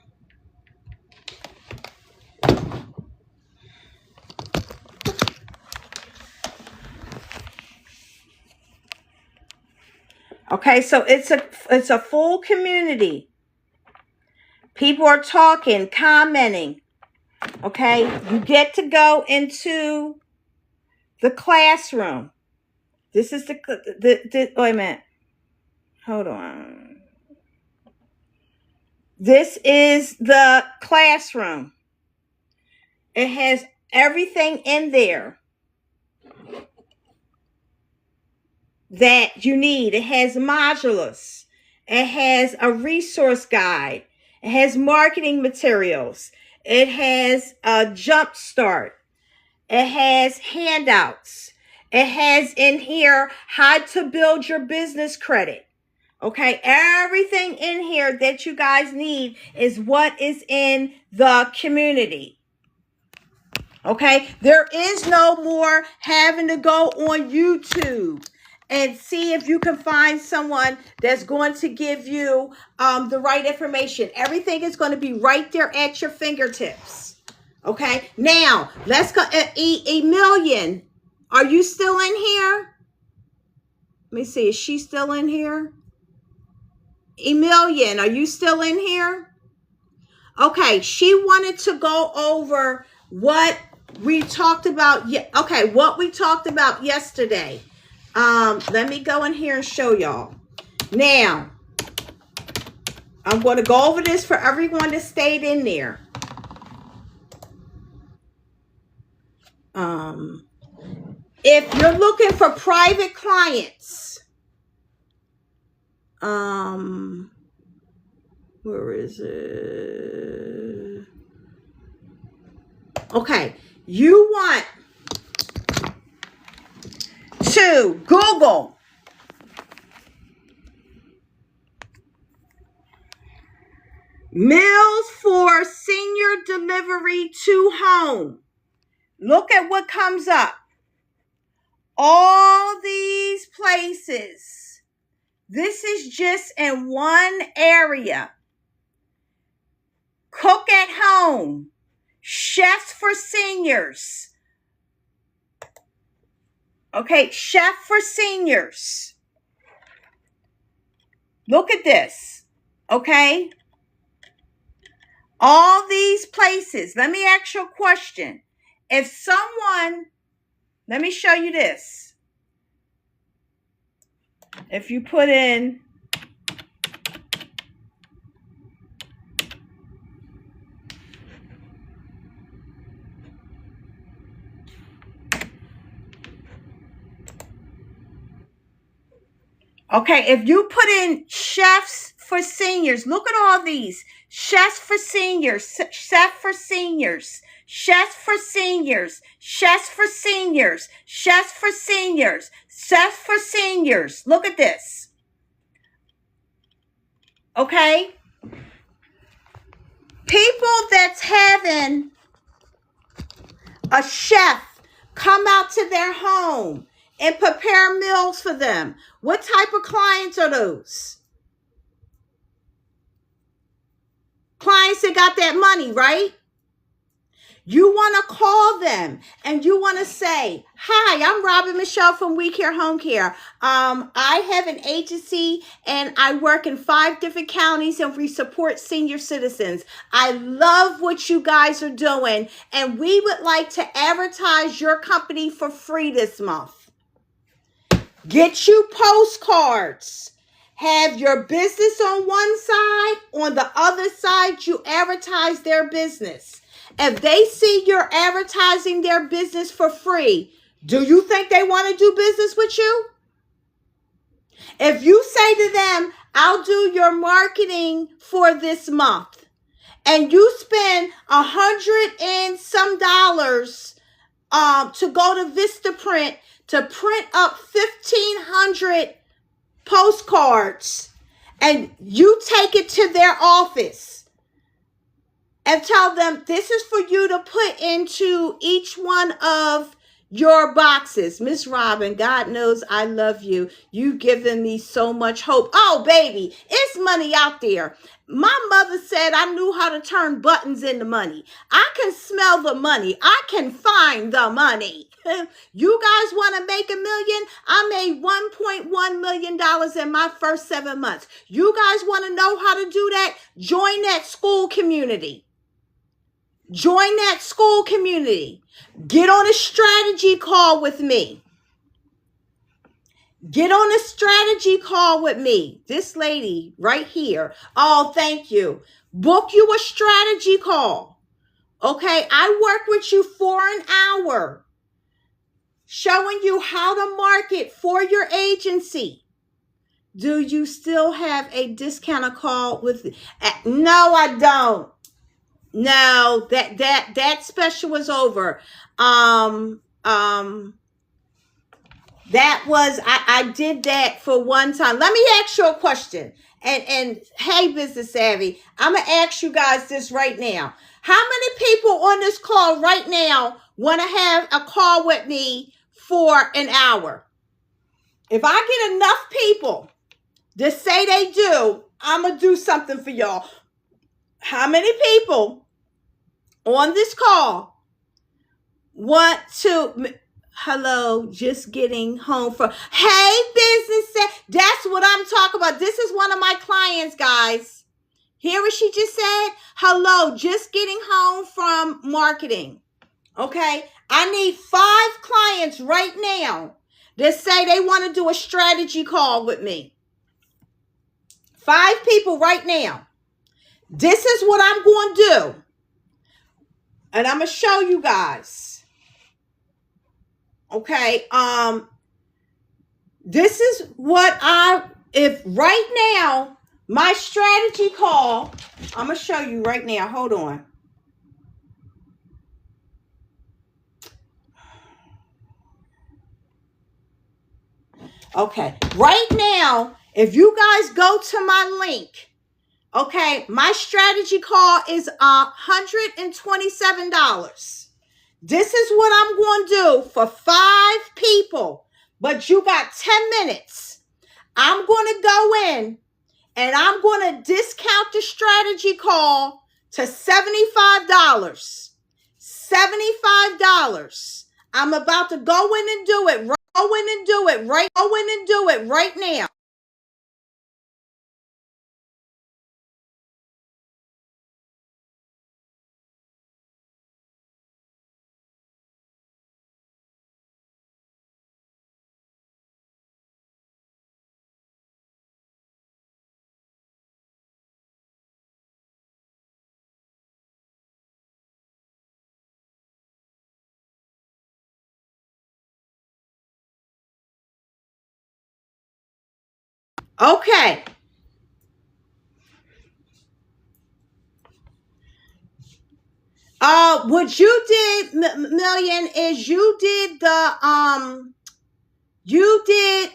Okay, so it's a full community. People are talking, commenting. Okay, you get to go into the classroom. This is the wait a minute. Hold on. This is the classroom. It has everything in there that you need. It has modulars. It has a resource guide. It has marketing materials. It has a jump start. It has handouts. It has in here how to build your business credit. Okay, everything in here that you guys need is what is in the community. Okay, there is no more having to go on YouTube and see if you can find someone that's going to give you the right information. Everything is going to be right there at your fingertips. Okay, now let's go. Emilian, are you still in here? Let me see. Is she still in here? Emilian, are you still in here? Okay, she wanted to go over what we talked about. Okay, what we talked about yesterday. Let me go in here and show y'all. Now, I'm going to go over this for everyone that stayed in there. If you're looking for private clients, where is it? Okay, you want to Google meals for senior delivery to home. Look at what comes up. All these places. This is just in one area. Cook at home. Chefs for seniors. Okay, chef for seniors. Look at this. Okay. All these places. Let me ask you a question. If someone, let me show you this. If you put in okay, if you put in chefs for seniors, look at all these. Chefs for seniors, chef for seniors, chefs for seniors, chefs for seniors, chefs for seniors, chefs for seniors. Look at this. Okay? People that's having a chef come out to their home and prepare meals for them. What type of clients are those? Clients that got that money, right? You want to call them and you want to say, hi, I'm Robin Michelle from We Care Home Care. I have an agency and I work in 5 different counties and we support senior citizens. I love what you guys are doing and we would like to advertise your company for free this month. Get you postcards. Have your business on one side. On the other side, you advertise their business. If they see you're advertising their business for free, do you think they want to do business with you? If you say to them, I'll do your marketing for this month, and you spend $100 and some dollars to go to Vistaprint to print up 1,500 postcards, and you take it to their office and tell them this is for you to put into each one of your boxes. Miss Robin, God knows I love you. You've given me so much hope. Oh, baby, it's money out there. My mother said I knew how to turn buttons into money. I can smell the money. I can find the money. You guys want to make $1 million? I made $1.1 million in my first 7 months. You guys want to know how to do that? Join that school community. Join that school community. Get on a strategy call with me. Get on a strategy call with me. This lady right here. Oh, thank you. Book you a strategy call. Okay, I work with you for an hour, showing you how to market for your agency. Do you still have a discounted call with? No, I don't. No, that special was over. That was, I did that for one time. Let me ask you a question. And hey, Business Savvy, I'm going to ask you guys this right now. How many people on this call right now want to have a call with me for an hour? If I get enough people to say they do, I'm going to do something for y'all. How many people on this call want to... Hello, just getting home from... Hey, business... That's what I'm talking about. This is one of my clients, guys. Hear what she just said? Hello, just getting home from marketing. Okay? I need 5 clients right now that say they want to do a strategy call with me. 5 people right now. This is what I'm going to do. And I'm going to show you guys. Okay, this is what if right now, my strategy call, I'm going to show you right now. Hold on. Okay, right now, if you guys go to my link, okay, my strategy call is $127. This is what I'm going to do for 5 people, but you got 10 minutes. I'm going to go in and I'm going to discount the strategy call to $75. $75. I'm about to go in and do it. Go in and do it right now. Okay. What you did, Million, is you did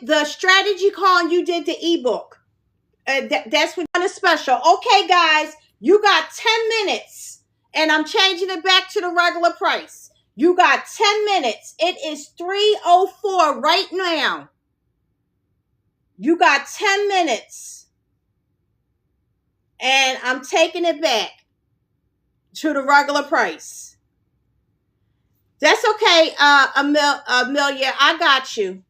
the strategy call and you did the ebook. That's what on a special. Okay, guys, you got 10 minutes, and I'm changing it back to the regular price. You got 10 minutes. It is 3:04 right now. You got 10 minutes, and I'm taking it back to the regular price. That's okay, Amelia. I got you.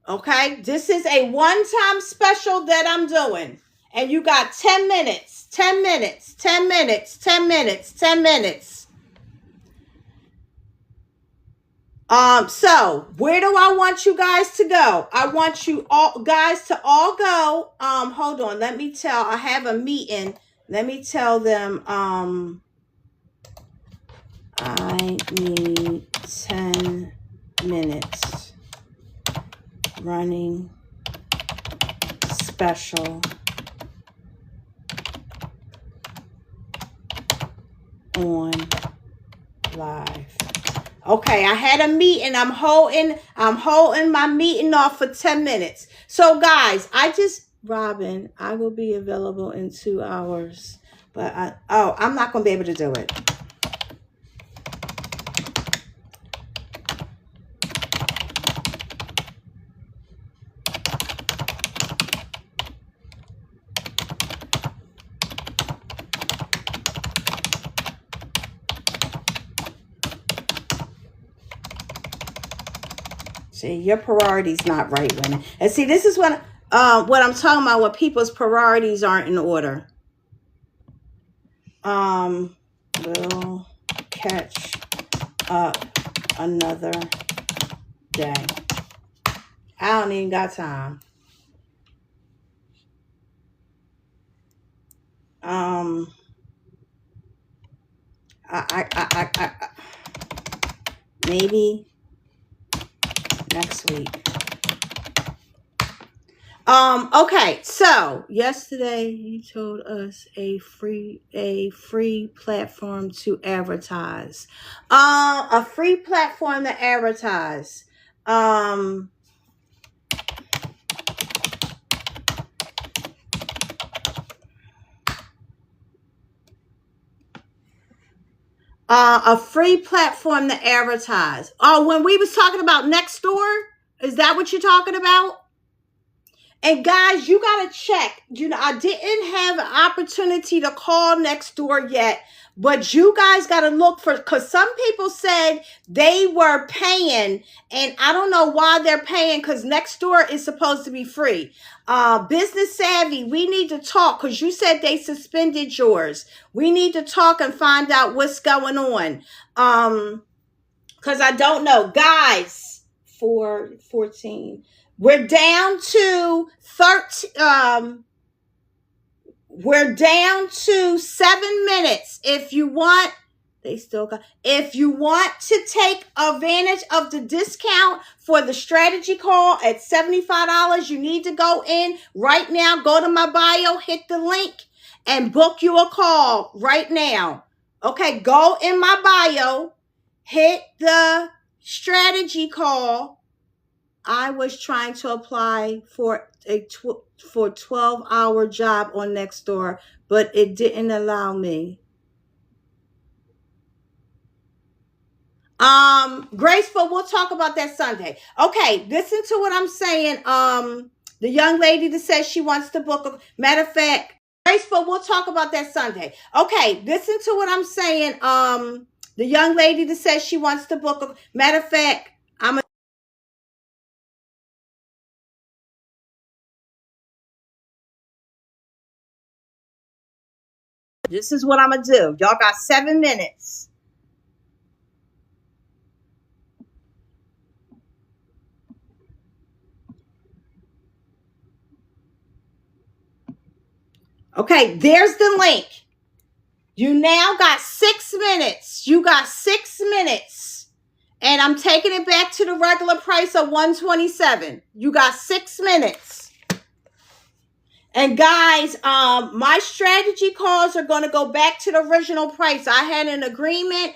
Okay, this is a one-time special that I'm doing. And you got 10 minutes, 10 minutes, 10 minutes, 10 minutes, 10 minutes. So where do I want you guys to go? I want you all guys to all go. Hold on, I have a meeting. Let me tell them, I need 10 minutes. Running special on live. Okay, I had a meeting. I'm holding my meeting off for 10 minutes. So guys, Robin, I will be available in 2 hours. But I'm not gonna be able to do it. See, your priorities not right, women. And see, this is what I'm talking about when people's priorities aren't in order. We'll catch up another day. I don't even got time. I maybe next week. Okay, so yesterday you told us a free platform to advertise. A free platform to advertise. A free platform to advertise. Oh, when we was talking about Nextdoor, is that what you're talking about? And guys, you got to check. You know, I didn't have an opportunity to call Nextdoor yet, but you guys got to look for, because some people said they were paying, and I don't know why they're paying, because Nextdoor is supposed to be free. Business Savvy, we need to talk, because you said they suspended yours. We need to talk and find out what's going on. Because I don't know. Guys, 14. We're down to 13. We're down to 7 minutes. If you want, if you want to take advantage of the discount for the strategy call at $75, you need to go in right now. Go to my bio, hit the link, and book you a call right now. Okay, go in my bio, hit the strategy call. I was trying to apply for a 12-hour job on Nextdoor, but it didn't allow me. Graceful, we'll talk about that Sunday. Okay, listen to what I'm saying. The young lady that says she wants to book a matter of fact, Graceful, we'll talk about that Sunday. Okay, listen to what I'm saying. The young lady that says she wants to book a matter of fact, this is what I'm going to do. Y'all got 7 minutes. Okay, there's the link. You now got 6 minutes. You got 6 minutes. And I'm taking it back to the regular price of $127. You got 6 minutes. And guys, my strategy calls are going to go back to the original price. I had an agreement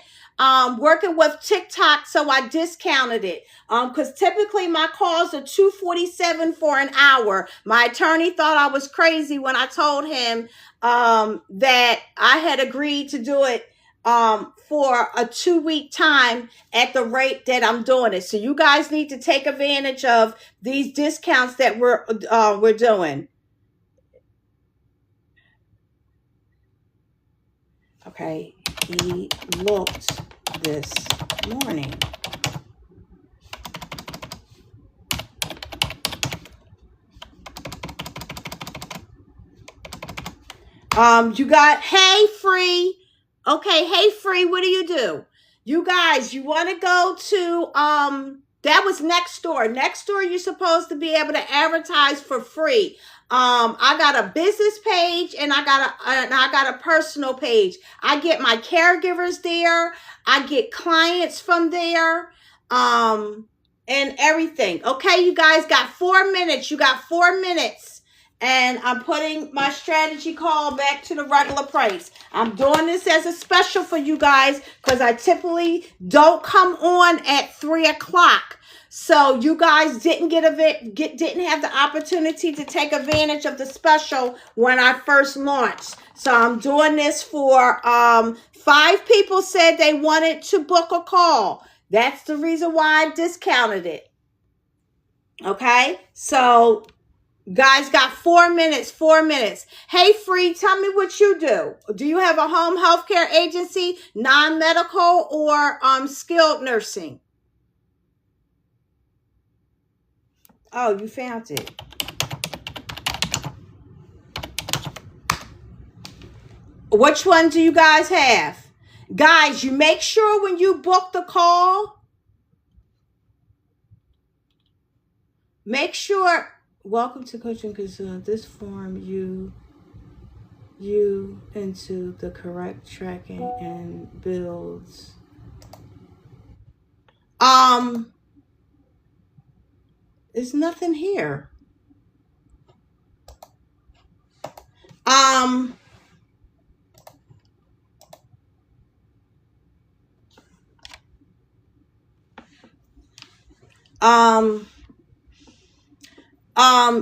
working with TikTok, so I discounted it. Because typically my calls are $247 for an hour. My attorney thought I was crazy when I told him that I had agreed to do it for a 2-week time at the rate that I'm doing it. So you guys need to take advantage of these discounts that we're doing. Okay, he looked this morning. You got, hey, Free. Okay, hey, Free, what do? You guys, you want to go to, that was Nextdoor. Nextdoor, you're supposed to be able to advertise for free. I got a business page and I got a personal page. I get my caregivers there. I get clients from there. And everything. Okay, you guys got 4 minutes. You got 4 minutes. And I'm putting my strategy call back to the regular price. I'm doing this as a special for you guys because I typically don't come on at 3 o'clock. So you guys didn't didn't have the opportunity to take advantage of the special when I first launched. So I'm doing this for 5 people said they wanted to book a call. That's the reason why I discounted it. Okay, so guys got 4 minutes, 4 minutes. Hey, Free, tell me what you do. Do you have a home health care agency, non-medical, or skilled nursing? Oh, you found it. Which one do you guys have? Guys, you make sure when you book the call, make sure, welcome to Coaching because this form you into the correct tracking and builds. There's nothing here.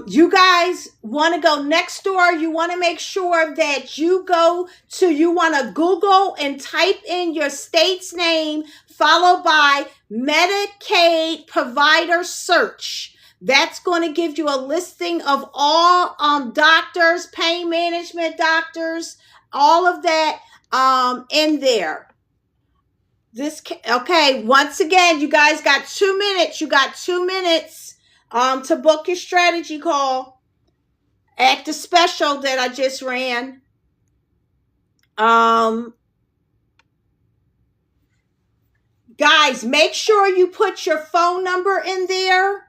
You guys want to go next door. You want to make sure that you want to Google and type in your state's name followed by Medicaid provider search. That's going to give you a listing of all doctors, pain management doctors, all of that in there. Okay, once again, you guys got 2 minutes. You got 2 minutes to book your strategy call at the special that I just ran. Guys, make sure you put your phone number in there.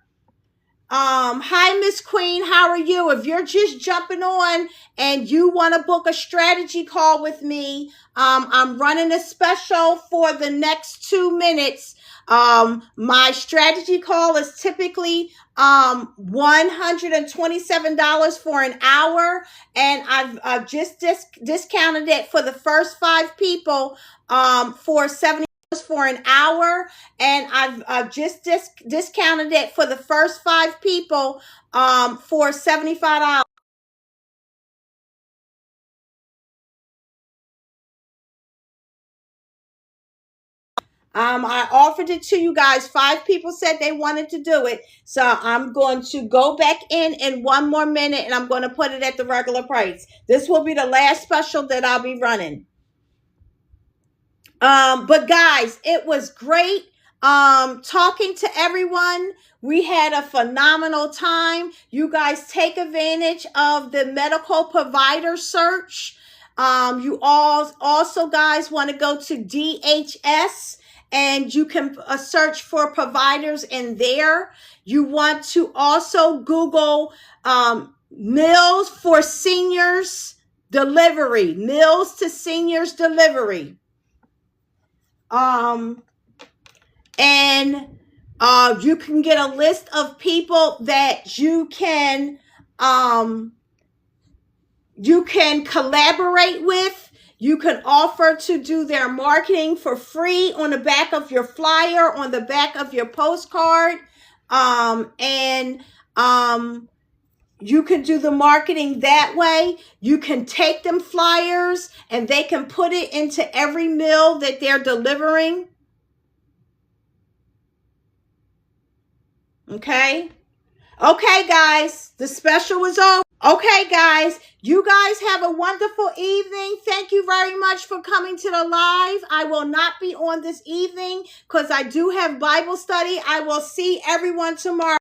Hi, Miss Queen. How are you? If you're just jumping on and you want to book a strategy call with me, I'm running a special for the next 2 minutes. My strategy call is typically $127 for an hour, and I've just discounted it for the first 5 people for $70 for an hour, and I've just discounted it for the first 5 people for $75. I offered it to you guys. 5 people said they wanted to do it. So I'm going to go back in 1 more minute, and I'm going to put it at the regular price. This will be the last special that I'll be running. But guys, it was great talking to everyone. We had a phenomenal time. You guys take advantage of the medical provider search. You all also guys want to go to DHS, and you can search for providers in there. You want to also Google meals for seniors delivery, meals to seniors delivery. And you can get a list of people that you can collaborate with. You can offer to do their marketing for free on the back of your flyer, on the back of your postcard. You can do the marketing that way. You can take them flyers and they can put it into every meal that they're delivering. Okay, guys, the special is over. Okay, guys, you guys have a wonderful evening. Thank you very much for coming to the live. I will not be on this evening because I do have Bible study. I will see everyone tomorrow.